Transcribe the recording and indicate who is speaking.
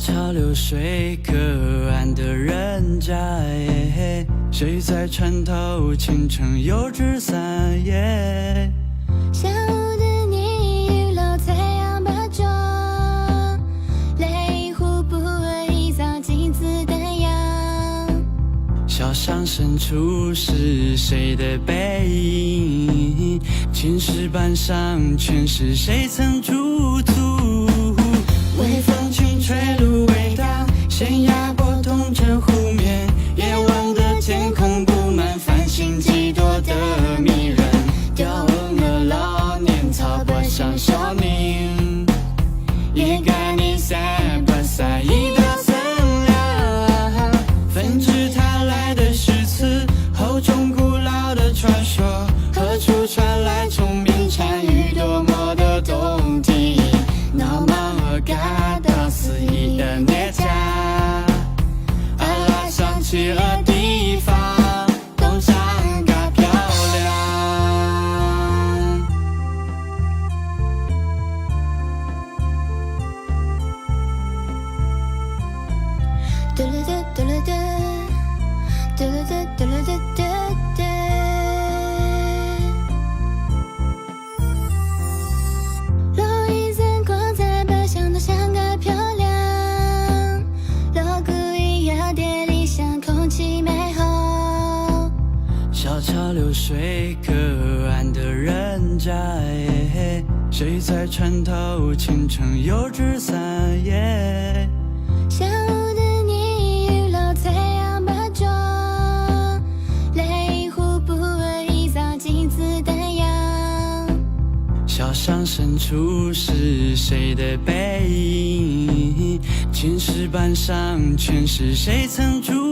Speaker 1: 桥流水，隔岸的人家，谁在船头倾城又纸伞？
Speaker 2: 下午的你遗落太阳把妆，泪湖不为造镜子的样。
Speaker 1: 小巷深处是谁的背影？青石板上全是谁曾驻足？微风轻吹芦苇荡，悬崖波动着湖面，夜晚的天空布满繁星几多的迷人，雕了老年草坡上少年，一概你散不散一道森凉，纷至沓来的诗词，厚重古老的传说，何处传来虫鸣蝉语，多么的动听，闹忙而感到肆意的捏家，阿拉想去的地方，东山嘎漂亮。
Speaker 2: 嘟噜嘟嘟噜嘟，嘟噜嘟嘟噜嘟嘟嘟。落一层光彩，白相得像个漂亮。锣鼓一样叠理想，空气美好。
Speaker 1: 小桥流水，隔岸的人家，谁在船头倾城又纸伞？
Speaker 2: 下午的你遗落太阳把妆，泪湖不为造镜子的样。
Speaker 1: 小巷深处是谁的背影？青石板上全是谁曾驻